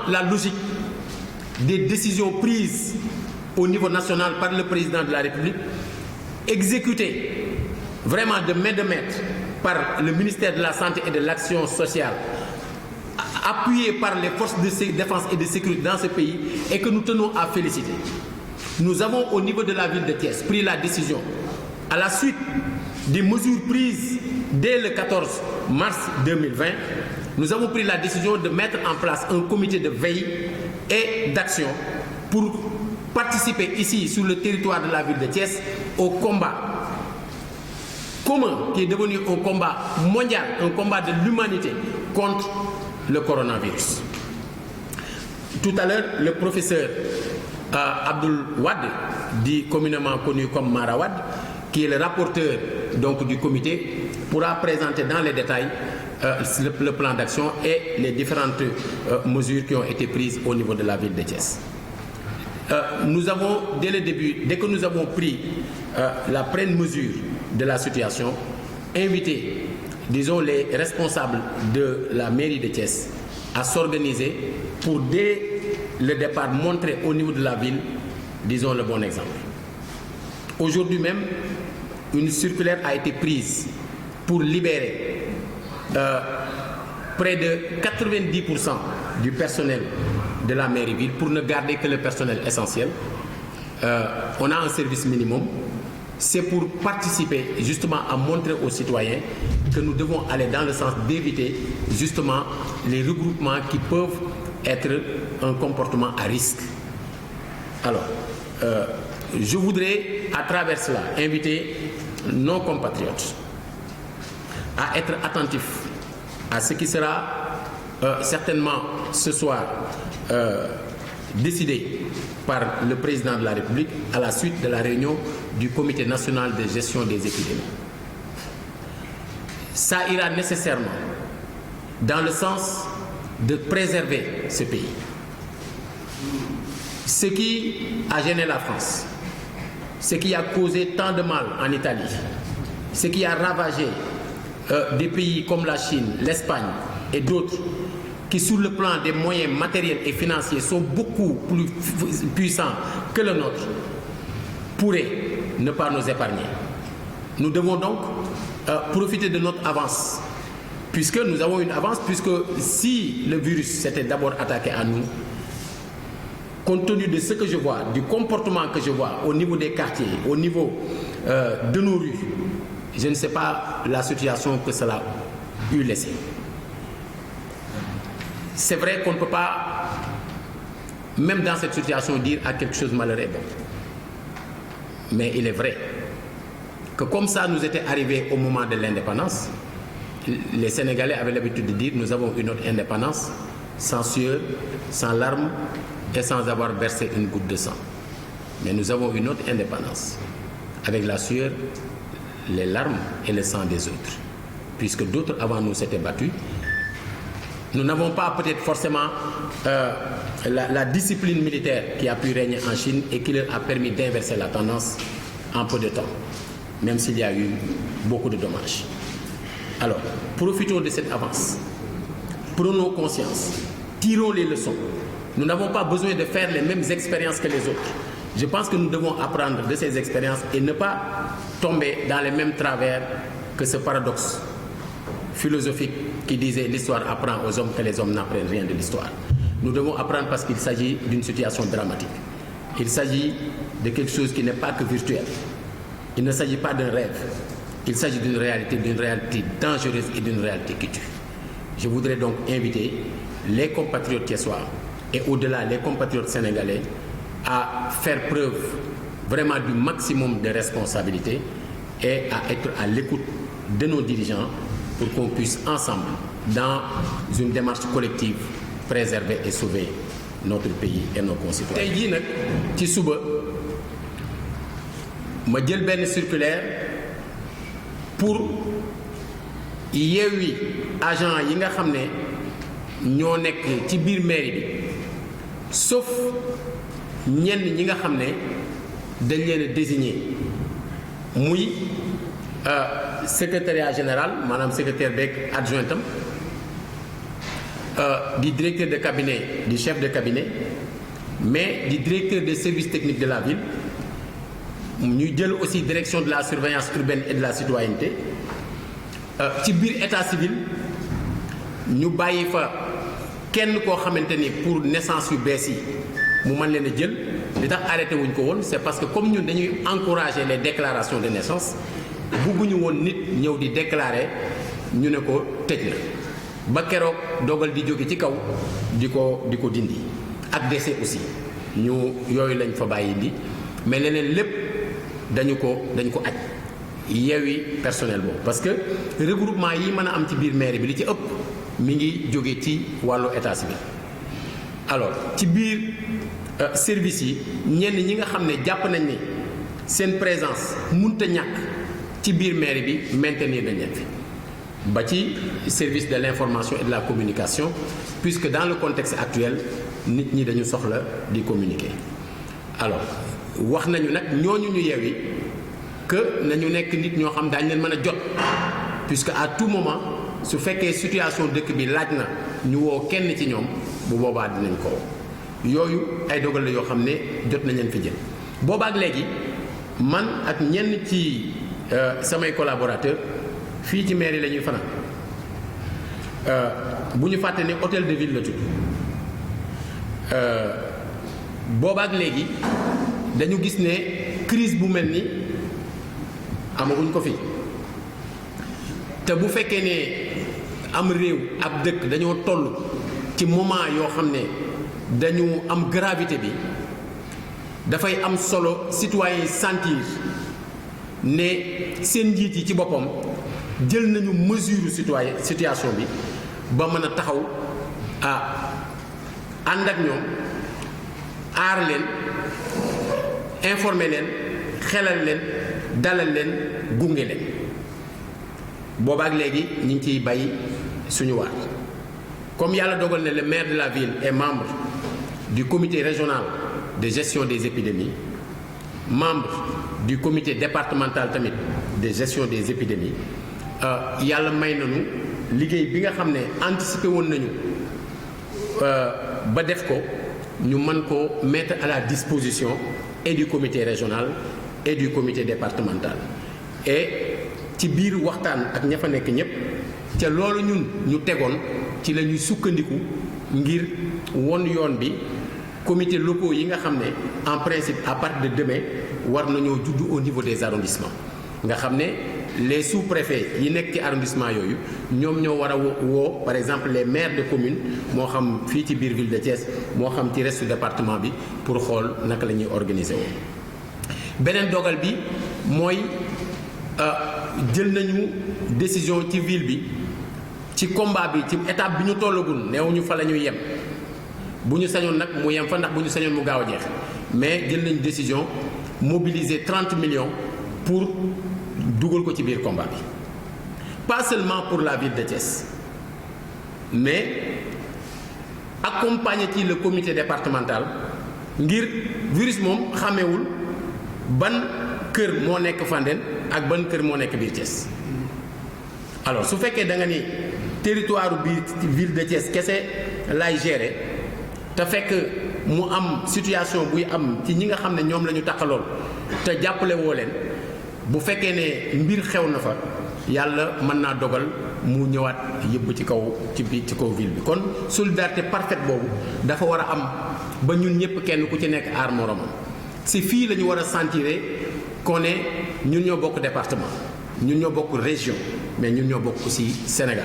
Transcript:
la logique des décisions prises au niveau national par le président de la République, exécutées vraiment de main de maître par le ministère de la Santé et de l'Action sociale, appuyé par les forces de défense et de sécurité dans ce pays, et que nous tenons à féliciter. Nous avons au niveau de la ville de Thiès pris la décision, à la suite des mesures prises dès le 14 mars 2020, nous avons pris la décision de mettre en place un comité de veille et d'action pour participer ici sur le territoire de la ville de Thiès au combat commun qui est devenu un combat mondial, un combat de l'humanité contre le coronavirus. Tout à l'heure, le professeur Abdoul Wade, dit communément connu comme Mara Wade, qui est le rapporteur donc, du comité, pourra présenter dans les détails le plan d'action et les différentes mesures qui ont été prises au niveau de la ville de Thiès. Nous avons, dès le début, dès que nous avons pris la pleine mesure de la situation, invité, disons, les responsables de la mairie de Thiès à s'organiser pour, dès le départ, montrer au niveau de la ville, disons, le bon exemple. Aujourd'hui même, une circulaire a été prise pour libérer près de 90% du personnel de la mairie-ville pour ne garder que le personnel essentiel. On a un service minimum. C'est pour participer justement à montrer aux citoyens que nous devons aller dans le sens d'éviter justement les regroupements qui peuvent être un comportement à risque. Alors, je voudrais à travers cela inviter nos compatriotes à être attentifs à ce qui sera certainement ce soir décidé par le président de la République à la suite de la réunion du Comité national de gestion des épidémies. Ça ira nécessairement dans le sens de préserver ce pays. Ce qui a gêné la France, ce qui a causé tant de mal en Italie, ce qui a ravagé des pays comme la Chine, l'Espagne et d'autres qui, sur le plan des moyens matériels et financiers, sont beaucoup plus puissants que le nôtre, pourrait ne pas nous épargner. Nous devons donc profiter de notre avance, puisque nous avons une avance, puisque si le virus s'était d'abord attaqué à nous, compte tenu de ce que je vois, du comportement que je vois au niveau des quartiers, au niveau de nos rues, je ne sais pas la situation que cela a eu laissé. C'est vrai qu'on ne peut pas, même dans cette situation, dire à quelque chose malheureux. Mais il est vrai que comme ça nous était arrivé au moment de l'indépendance, les Sénégalais avaient l'habitude de dire nous avons une notre indépendance sans sueur, sans larmes et sans avoir versé une goutte de sang. Mais nous avons une autre indépendance avec la sueur, les larmes et le sang des autres. Puisque d'autres avant nous s'étaient battus, nous n'avons pas peut-être forcément la discipline militaire qui a pu régner en Chine et qui leur a permis d'inverser la tendance en peu de temps, même s'il y a eu beaucoup de dommages. Alors, profitons de cette avance, prenons conscience, tirons les leçons. Nous n'avons pas besoin de faire les mêmes expériences que les autres. Je pense que nous devons apprendre de ces expériences et ne pas tomber dans les mêmes travers que ce paradoxe philosophique qui disait l'histoire apprend aux hommes que les hommes n'apprennent rien de l'histoire. Nous devons apprendre parce qu'il s'agit d'une situation dramatique. Il s'agit de quelque chose qui n'est pas que virtuel. Il ne s'agit pas d'un rêve. Il s'agit d'une réalité dangereuse et d'une réalité qui tue. Je voudrais donc inviter les compatriotes thiessois et au-delà les compatriotes sénégalais à faire preuve vraiment du maximum de responsabilité et à être à l'écoute de nos dirigeants pour qu'on puisse ensemble, dans une démarche collective, préserver et sauver notre pays et nos concitoyens. Tey jii nag ci suba ma jël benn circulaire pour yeewi agent yi nga xam ne ñoo nekk ci biir mairie bi sauf ñenn ñi nga xam ne dañ leen a désigné muy secrétariat général maanaam secrétaire beeg adjointam du directeur de cabinet du chef de cabinet mais du directeur des services techniques de la ville ñu jël aussi direction de la surveillance urbaine et de la citoyenneté ci biir état civil ñu bàyyi fa kenn koo xamante ni pour naissance yu bees yi mu mën leen a jël li tax arrêté wuñ ko woon c'est parce que comme ñun dañuy encourager les déclarations de naissance bugguñu woon nit ñëw di déclarer ñu ne ko tëj na ba keroog dogal di jóge ci kaw di ko dindi ak décès aussi ñu yooyu lañ fa bàyyi indi mais leneen lépp dañu ko aj yeewi personnel boobu parce que regroupement yi mën a am ci biir mairie bi li ci ëpp mi ngi jóge ci wàllu état civil alors ci biir service yi ñenn ñi nga xam ne jàpp nañ ni seen présence mënut a ñàkk ci biir mairie bi maintenir nañ leen fi ba ci service de l'information et de la communication puisque dans le contexte actuel nit ñi dañu soxla di communiquer alors wax nañu nag ñooñu ñu yeewi que nañu nekk nit ñoo xam daañu leen mën a jot puisque à tout moment su fekkee situation dëkk bi laaj na ñu woo kenn ci ñoom bu boobaa dinañ ko yooyu ay dogal la yoo xam ne jot nañ leen fi jël boobaak léegi man ak ñenn ci samay collaborateurs fii ci mairie la ñuy fanaan bu ñu fàtte ne hôtel de ville la tudd boobaak léegi dañu gis ne crise bu mel ni amaguñ ko fi te bu fekkee ne am réew ab dëkk dañoo toll ci moment yoo xam ne dañu am gravité bi dafay am solo citoyens yi sentir ne seen njiit yi ci boppam jël nañu mesure situation bi ba mën a taxaw ànd ak ñoom aar leen informer leen xelal leen dalal leen gunge leen boobaak léegi ñu ngi ciy bay suñu waar comme yàlla dogal ne le maire de la ville est membre du comité régional de gestion des épidémies membre du comité départemental tamit de gestion des épidémies yàlla may nañu liggéey bi nga xam ne anticiper woon nañu ba def ko ñu mën ko mettre à la disposition et du comité régional et du comité départemental et ci biir waxtaan ak ña fa nekk ñëpp ca loolu ñun ñu tegoon ci la ñuy sukkandiku ngir won yoon bi comités locaux yi nga xam ne en principe à partir de demain war nañoo juddu au niveau des arrondissements nga xam ne les sous-préfets yi nekk ci arrondissement yooyu ñoom ñoo war a woo par exemple les maires de communes moo xam fii ci biir ville de Thiès moo xam ci reste département bi pour xool naka la ñuy organiser woo beneen dogal bi mooy jël nañu décision ci ville bi ci combat bi ci étape bi ñu tollagul neewuñu fa la ñuy yem bu ñu sañoon nag mu yem fa ndax bu ñu sañoon mu gaaw a jeex mais jël nañu décision mobiliser 30 millions pour dugal ko ci biir combat bi pas seulement pour la ville de Thiès mais accompagner ci le comité départemental ngir virus moom xàmmewul ban kër moo nekk Fandène ak ban kër moo nekk biir Thiès alors su fekkee da nga ni territoire biir ville de Thiès kese lay gérer te fekk mu am situation buy am ci ñi nga xam ne ñoom la ñu taxalool te jàppale woo leen bu fekkee ne mbir xew na fa yàlla mën naa dogal mu ñëwaat yëpp ci kaw ci kaw ville bi kon solidarité parfaite boobu dafa war a am ba ñun ñëpp kenn ku ci nekk aar moromam si fii la ñu war a sentir qu'on est ñun ñoo bokk département ñun ñoo bokk région mais ñun ñoo bokk aussi Sénégal